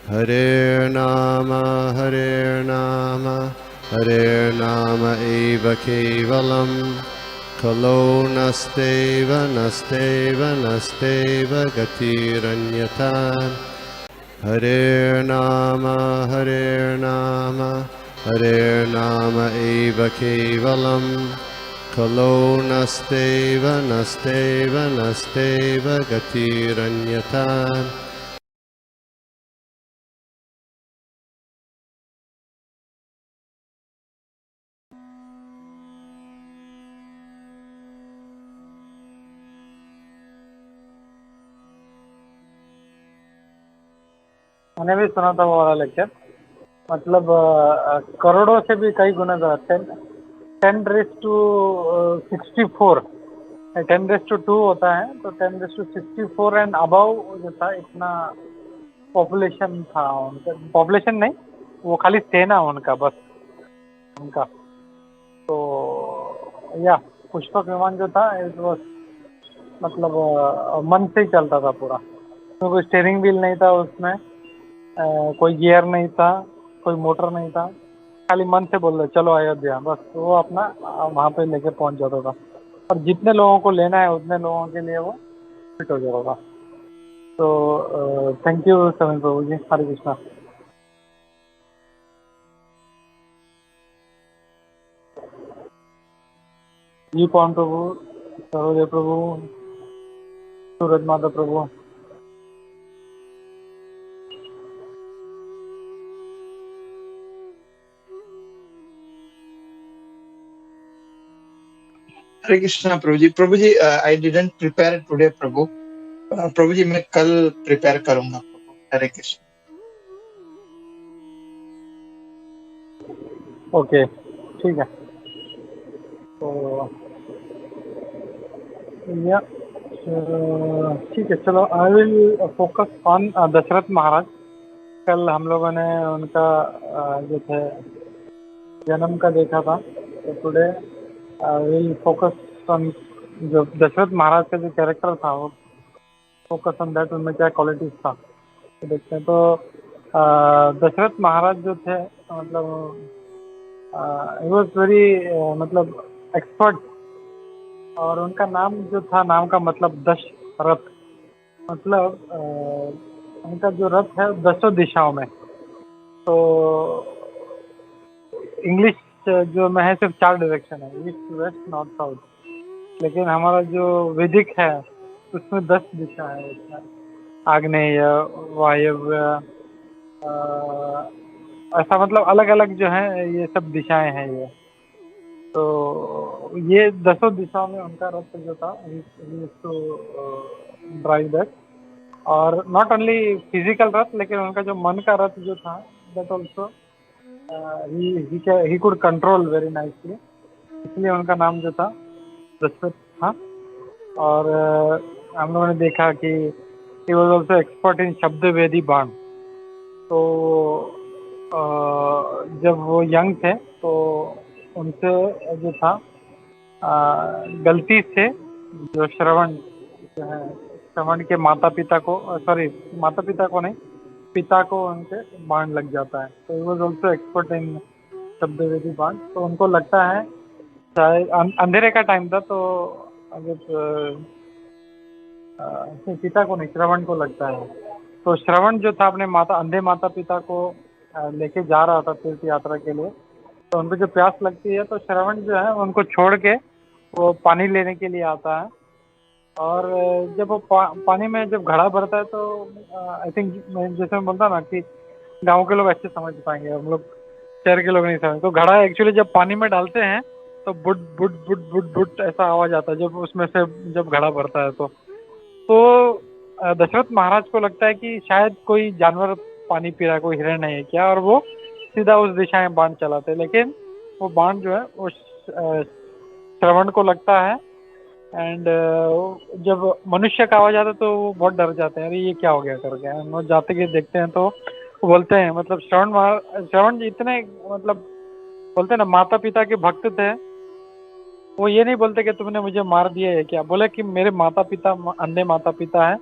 हरे नाम एव केवलम् खलो नस्तेव नस्तेव नस्तेव गतिरन्यथा हरे नाम एव केवलम् खलो नस्तेव नस्तेव नस्तेव गतिरन्यथा। मैंने भी सुना था वो वाला लेक्चर। मतलब करोड़ों से भी कई गुना ज़्यादा, 10 रेस टू 64, 10 रेस टू 2 होता है, तो 10 रेस टू 64 एंड अबव जो था, इतना पॉपुलेशन था उनका। पॉपुलेशन नहीं, वो खाली सेना उनका, बस उनका। तो या पुष्पक विमान जो था, इट वॉज मतलब मन से ही चलता था पूरा। तो कोई स्टीयरिंग व्हील नहीं था उसमें, कोई गियर नहीं था, कोई मोटर नहीं था, खाली मन से बोल रहे चलो अयोध्या, बस वो अपना वहाँ पे लेके पहुँच जाता था। और जितने लोगों को लेना है उतने लोगों के लिए वो फिट हो जाता था। तो थैंक यू समीर प्रभु जी, हरे कृष्णा। जी पवन प्रभु, सरोदय प्रभु, सूरज माता प्रभु। हरे कृष्णा प्रभु जी। प्रभु जी, आई डिडंट प्रिपेयर टुडे प्रभु। प्रभु जी मैं कल प्रिपेयर करूंगा प्रभु। हरे कृष्ण। ओके, ठीक है। तो या ठीक है, चलो I will focus on Dashrath Maharaj. कल हम लोगों ने उनका जो थे जन्म का देखा था, तो today I will focus on जो दशरथ महाराज का जो कैरेक्टर था, वो फोकस ऑन दैट, उनमें क्या क्वालिटीज था तो देखते हैं। तो दशरथ महाराज जो थे, मतलब ही वॉज वेरी मतलब एक्सपर्ट। और उनका नाम जो था, नाम का मतलब दशरथ, मतलब उनका जो रथ है 10 दिशाओं में। तो इंग्लिश जो में है सिर्फ 4 डायरेक्शन है, ईस्ट वेस्ट नॉर्थ साउथ, लेकिन हमारा जो वैदिक है उसमें 10 दिशा है उसमें। आग्नेय, वायव्य, ऐसा मतलब अलग अलग जो है ये सब दिशाएं हैं ये। तो ये 10 दिशाओं में उनका रथ जो था, टू ड्राइव दैट। और नॉट ओनली फिजिकल रथ, लेकिन उनका जो मन का रथ जो था, that also he could control very nicely, इसलिए उनका नाम जो था दशरथ था। और हम लोगों ने देखा कि he was also expert in शब्द वेदी बाण। तो जब वो यंग थे तो उनसे जो था गलती से जो श्रवण जो है, श्रवण के माता पिता को, सॉरी माता पिता को नहीं, पिता को उनके बाण लग जाता है। तो he was also expert in शब्द वेदी बाण। तो उनको लगता है, शायद अंधेरे का टाइम था, तो अगर पिता को नहीं, श्रवण को लगता है। तो श्रवण जो था अपने अंधे माता पिता को लेके जा रहा था तीर्थ यात्रा के लिए। तो उनको जो प्यास लगती है, तो श्रवण जो है उनको छोड़ के वो पानी लेने के लिए आता है। और जब वो पानी में जब घड़ा भरता है, तो आई थिंक जैसे मैं बोलता ना कि गांव के लोग अच्छे समझ पाएंगे, हम लोग शहर के लोग नहीं समझ। तो घड़ा एक्चुअली जब पानी में डालते हैं तो बुट बुट बुट बुट बुट ऐसा आवाज आता है, जब उसमें से जब घड़ा भरता है। तो दशरथ महाराज को लगता है कि शायद कोई जानवर पानी पी रहा है, कोई हिरण नहीं है क्या, और वो सीधा उस दिशा में बाण चलाते हैं। लेकिन वो बाण जो है वो श्रवण को लगता है। एंड जब मनुष्य का आवाज आता है तो वो बहुत डर जाते हैं, अरे ये क्या हो गया करके। वो जाते के देखते हैं तो वो बोलते हैं, मतलब श्रवण जी इतने मतलब बोलते हैं ना, माता पिता के भक्त थे। वो ये नहीं बोलते कि तुमने मुझे मार दिया है क्या, बोले कि मेरे माता पिता अंधे माता पिता है,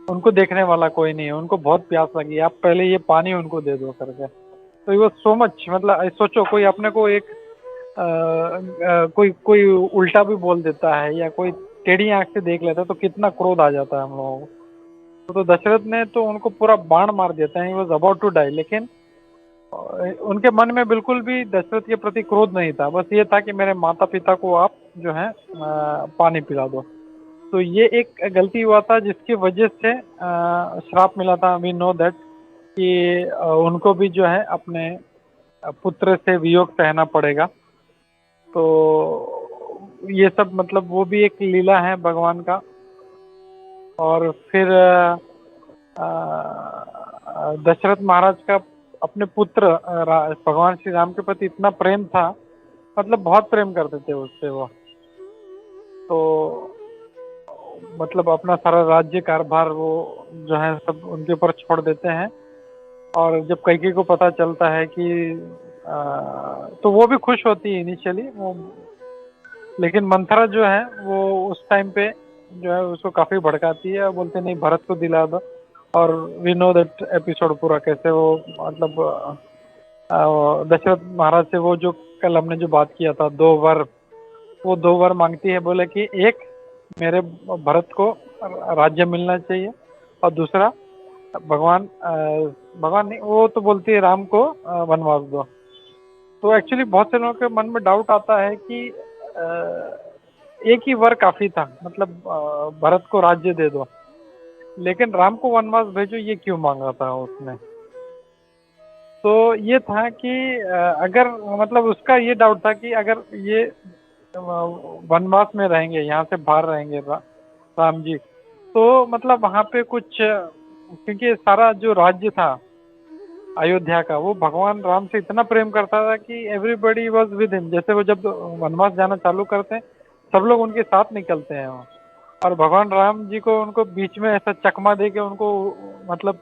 उनको देखने वाला कोई नहीं है, उनको बहुत प्यास लगी, आप पहले ये पानी उनको दे दो करके। तो ये वो सो मच, मतलब सोचो कोई अपने को एक कोई कोई उल्टा भी बोल देता है या कोई टेढ़ी आंख से देख लेता है तो कितना क्रोध आ जाता है हम लोगों को। तो दशरथ ने तो उनको पूरा बाण मार देता है, he was about to die, लेकिन उनके मन में बिल्कुल भी दशरथ के प्रति क्रोध नहीं था, बस ये था कि मेरे माता पिता को आप जो है पानी पिला दो। तो ये एक गलती हुआ था जिसकी वजह से श्राप मिला था। वी नो दैट कि उनको भी जो है अपने पुत्र से वियोग सहना पड़ेगा। तो ये सब मतलब वो भी एक लीला है भगवान का। और फिर दशरथ महाराज का अपने पुत्र भगवान श्री राम के प्रति इतना प्रेम था, मतलब बहुत प्रेम करते थे उससे वो। तो मतलब अपना सारा राज्य कारभार वो जो है सब उनके ऊपर छोड़ देते हैं। और जब कैकेयी को पता चलता है कि तो वो भी खुश होती है इनिशियली वो, लेकिन मंथरा जो है वो उस टाइम पे जो है उसको काफी भड़काती है और बोलते नहीं भरत को दिला दो। और वी नो दैट एपिसोड पूरा कैसे वो मतलब दशरथ महाराज से वो जो कल हमने जो बात किया था 2 वर, वो 2 वर मांगती है, बोले कि एक मेरे भरत को राज्य मिलना चाहिए और दूसरा भगवान नहीं, वो तो बोलती है राम को वनवास दो। तो एक्चुअली बहुत से लोगों के मन में डाउट आता है कि एक ही वर काफी था, मतलब भरत को राज्य दे दो, लेकिन राम को वनवास भेजो ये क्यों मांगा था उसने। तो ये था कि अगर मतलब उसका ये डाउट था कि अगर ये वनवास में रहेंगे, यहाँ से बाहर रहेंगे राम जी, तो मतलब वहाँ पे कुछ, क्योंकि सारा जो राज्य था अयोध्या का वो भगवान राम से इतना प्रेम करता था कि एवरीबडी वाज विद हिम। जैसे वो जब वनवास जाना चालू करते हैं सब लोग उनके साथ निकलते हैं वो। और भगवान राम जी को उनको बीच में ऐसा चकमा दे के उनको मतलब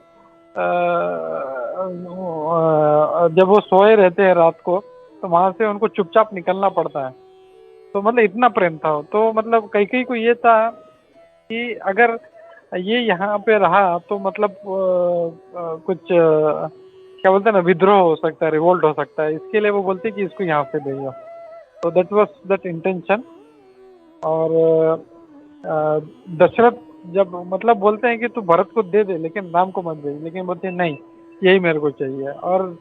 जब वो सोए रहते हैं रात को तो वहां से उनको चुपचाप निकलना पड़ता है। तो मतलब इतना प्रेम था। तो मतलब कैकेयी को ये था कि अगर ये यहाँ पे रहा तो मतलब कुछ क्या बोलते हैं ना, विद्रोह हो सकता है, रिवोल्ट हो सकता है, इसके लिए वो बोलती है कि इसको यहाँ से भेजो। तो दैट वाज दैट इंटेंशन। और दशरथ जब मतलब बोलते हैं कि तू भरत को दे दे लेकिन राम को मत भेज, लेकिन बोलते हैं नहीं यही मेरे को चाहिए। और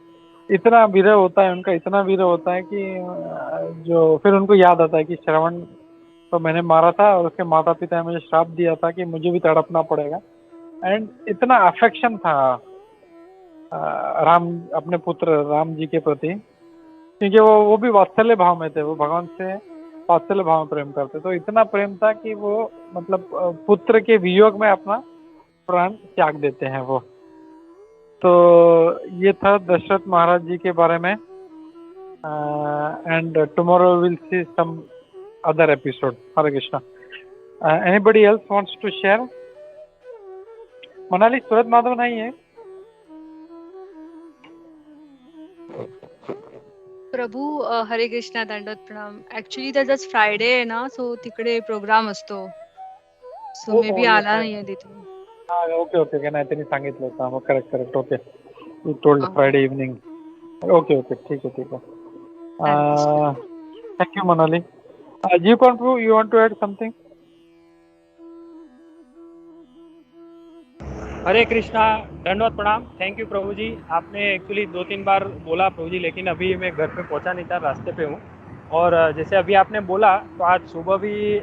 इतना विरह होता है उनका, इतना विरह होता है कि जो फिर उनको याद आता है कि श्रवण तो मैंने मारा था और उसके माता पिता ने मुझे श्राप दिया था कि मुझे भी तड़पना पड़ेगा। एंड इतना अफेक्शन था राम अपने पुत्र राम जी के प्रति, क्योंकि वो भी वात्सल्य भाव में थे, वो भगवान से वात्सल्य भाव में प्रेम करते। तो इतना प्रेम था कि वो मतलब पुत्र के वियोग में अपना प्राण त्याग देते हैं वो। तो ये था दशरथ महाराज जी के बारे में। And tomorrow will see some other episode. Hare Krishna. Anybody else wants to share? Manali Surat Madhav नहीं है? प्रभू हरे कृष्णा, दंडवत प्रणाम. ऍक्च्युली त्याचाच फ्रायडे आहे ना, सो तिकडे प्रोग्राम असतो, सो मे बी आला नाहीये तिथे. Okay okay okay. नाही त्यांनी सांगितलं होतं. मग correct correct. Okay, you told Friday evening. Okay okay, ठीक है ठीक है. Thank you Manali. जी Prabhu, you want to add something? Hare Krishna, दंडवत प्रणाम. Thank you Prabhu ji. आपने एक्चुअली 2-3 बार बोला प्रभु जी, लेकिन अभी मैं घर पे पहुंचा नहीं था, रास्ते पे हूँ. और जैसे अभी आपने बोला तो आज सुबह भी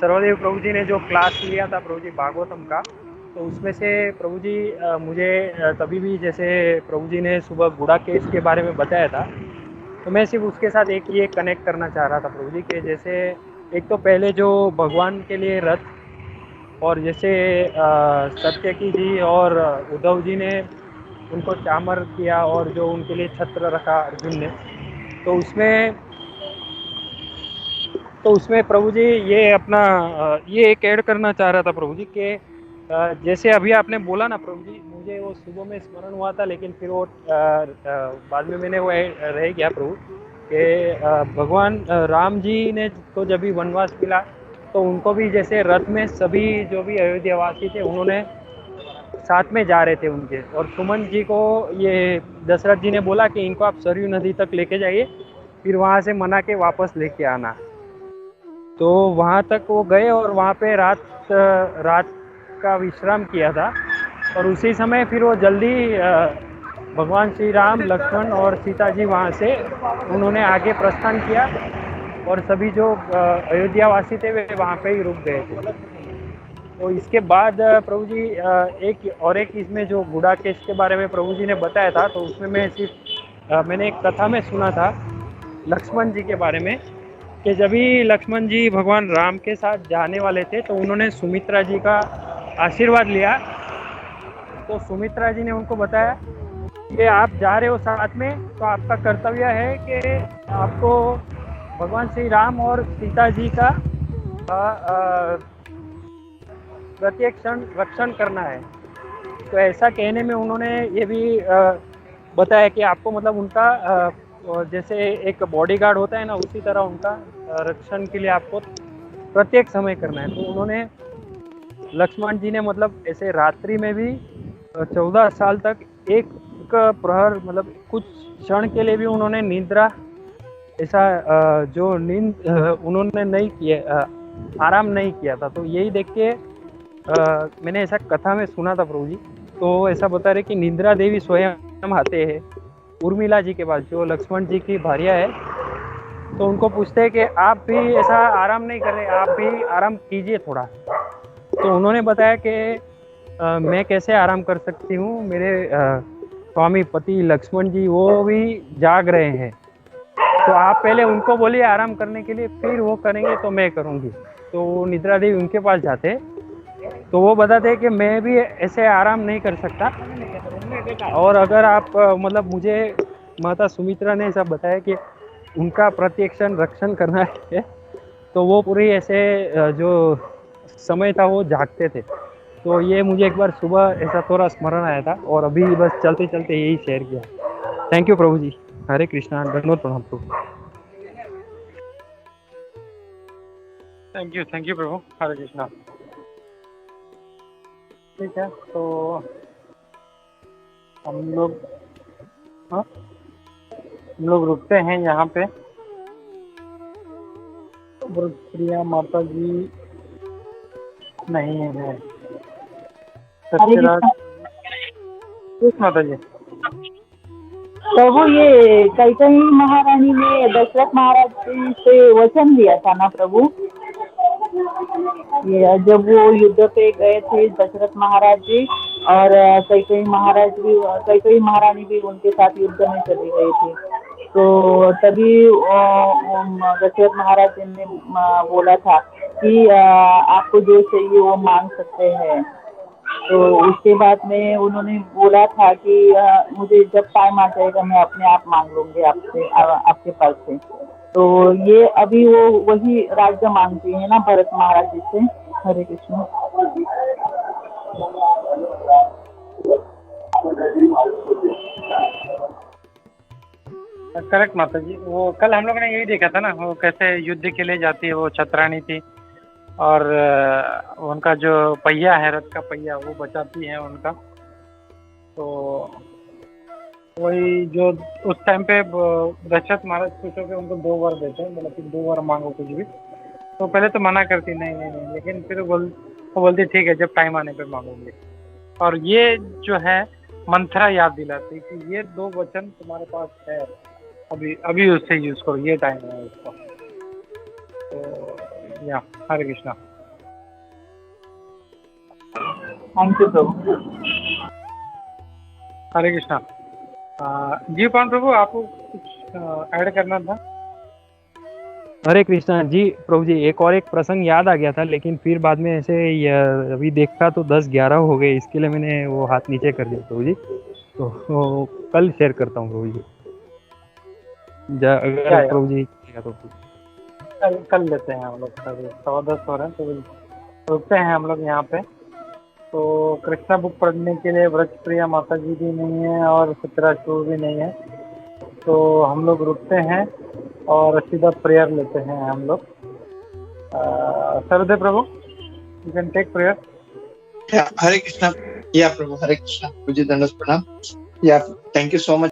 सर्वदेव प्रभु जी ने जो क्लास लिया था प्रभु जी भागवतम का, तो उसमें से प्रभु जी मुझे तभी भी जैसे प्रभु जी ने सुबह गुड़ा केस के बारे में बताया था, तो मैं सिर्फ उसके साथ एक ये कनेक्ट करना चाह रहा था प्रभु जी के जैसे एक तो पहले जो भगवान के लिए रथ, और जैसे सत्यकी जी और उद्धव जी ने उनको चामर किया और जो उनके लिए छत्र रखा अर्जुन ने, तो उसमें प्रभु जी ये अपना ये एक ऐड करना चाह रहा था प्रभु जी के जैसे अभी आपने बोला ना प्रभु जी, मुझे वो सुबह में स्मरण हुआ था, लेकिन फिर वो बाद में मैंने वो रह गया प्रभु के भगवान राम जी ने को जब भी वनवास मिला तो उनको भी जैसे रथ में सभी जो भी अयोध्यावासी थे उन्होंने साथ में जा रहे थे उनके, और सुमन जी को ये दशरथ जी ने बोला कि इनको आप सरयू नदी तक लेके जाइए, फिर वहाँ से मना के वापस लेके आना। तो वहाँ तक वो गए और वहाँ पे रात का विश्राम किया था, और उसी समय फिर वो जल्दी भगवान श्री राम, लक्ष्मण और सीता जी वहाँ से उन्होंने आगे प्रस्थान किया, और सभी जो अयोध्यावासी थे वे वहाँ पे ही रुक गए थे। तो इसके बाद प्रभु जी एक इसमें जो गुड़ाकेश के बारे में प्रभु जी ने बताया था, तो उसमें मैं सिर्फ मैंने एक कथा में सुना था लक्ष्मण जी के बारे में, कि जब भी लक्ष्मण जी भगवान राम के साथ जाने वाले थे तो उन्होंने सुमित्रा जी का आशीर्वाद लिया। तो सुमित्रा जी ने उनको बताया कि आप जा रहे हो साथ में, तो आपका कर्तव्य है कि आपको भगवान श्री राम और सीता जी का प्रत्येक क्षण रक्षण करना है। तो ऐसा कहने में उन्होंने ये भी बताया कि आपको मतलब उनका जैसे एक बॉडीगार्ड होता है ना, उसी तरह उनका रक्षण के लिए आपको प्रत्येक समय करना है। तो उन्होंने लक्ष्मण जी ने मतलब ऐसे रात्रि में भी 14 साल तक एक प्रहर मतलब कुछ क्षण के लिए भी उन्होंने निद्रा ऐसा जो नींद उन्होंने नहीं किया, आराम नहीं किया था। तो यही देख के मैंने ऐसा कथा में सुना था प्रभु जी। तो ऐसा बता रहे कि निद्रा देवी स्वयं आते हैं उर्मिला जी के पास, जो लक्ष्मण जी की भार्या है। तो उनको पूछते हैं कि आप भी ऐसा आराम नहीं कर रहे, आप भी आराम कीजिए थोड़ा। तो उन्होंने बताया कि मैं कैसे आराम कर सकती हूँ, मेरे स्वामी पति लक्ष्मण जी वो भी जाग रहे हैं, तो आप पहले उनको बोलिए आराम करने के लिए, फिर वो करेंगे तो मैं करूँगी। तो निद्रा देवी उनके पास जाते, तो वो बताते कि मैं भी ऐसे आराम नहीं कर सकता, और अगर आप मतलब मुझे माता सुमित्रा ने ऐसा बताया कि उनका प्रत्यक्षण रक्षण करना है, तो वो पूरी ऐसे जो समय था वो जागते थे। तो ये मुझे एक बार सुबह ऐसा थोड़ा स्मरण आया था, और अभी बस चलते चलते यही शेयर किया। थैंक यू प्रभु जी। हरे कृष्णा, धन्यवाद प्रणाम प्रभु। थैंक यू प्रभु। हरे कृष्णा। ठीक है, तो हम लोग रुकते हैं यहाँ पे। प्रिया माता जी नहीं है, सत्यराज माता जी। प्रभु, ये कैकेयी महारानी ने दशरथ महाराज जी से वचन लिया था ना प्रभु, ये जब वो युद्ध पे गए थे दशरथ महाराज जी, और कैकेयी महारानी भी उनके साथ युद्ध में चली गई थी। तो तभी दशरथ महाराज जी ने बोला था कि आपको जो चाहिए वो मांग सकते हैं। तो उसके बाद में उन्होंने बोला था कि मुझे जब टाइम आ जाएगा मैं अपने आप मांग लूंगी आपसे, आपके पास से। तो ये अभी वो वही राज्य मांगती है ना भरत महाराज जी से। हरे कृष्ण। करेक्ट माता जी। वो कल हम लोग ने यही देखा था ना, वो कैसे युद्ध के लिए जाती है, वो छतरानी थी, और उनका जो पहिया है, रथ का पहिया, वो बचाती है उनका। तो वही जो उस टाइम पे दशरथ महाराज खुश होकर उनको 2 वर देते हैं, मतलब कि 2 वर मांगो कुछ भी। तो पहले तो मना करती नहीं, लेकिन फिर वो बोलती ठीक है, जब टाइम आने पे मांगोगे। और ये जो है मंथरा याद दिलाती कि ये 2 वचन तुम्हारे पास है, अभी उससे यूज करो, ये टाइम है उसका। तो या हरे कृष्णा। थैंक यू प्रभु। हरे कृष्णा। जी पान प्रभु, आपको कुछ ऐड करना था? हरे कृष्णा जी प्रभु जी। एक प्रसंग याद आ गया था, लेकिन फिर बाद में ऐसे अभी देखा तो 10-11 हो गए, इसके लिए मैंने वो हाथ नीचे कर दिया प्रभु जी। तो कल शेयर करता हूँ प्रभु जी, अगर प्रभु जी तो कल लेते हैं हम लोग। 10:15 हो रहे हैं, तो रुकते हैं हम लोग यहाँ पे। तो कृष्णा बुक पढ़ने के लिए व्रजप्रिया माता जी भी नहीं है और सत्यराज प्रभु भी नहीं है, तो हम लोग रुकते हैं और सीधा प्रेयर लेते हैं हम लोग। Sarvade Prabhu, you can take prayer. Yeah, Hare Krishna. Yeah, Prabhu, Hare Krishna. Prabhuji, Dandas Pranam. Yeah, thank you so much.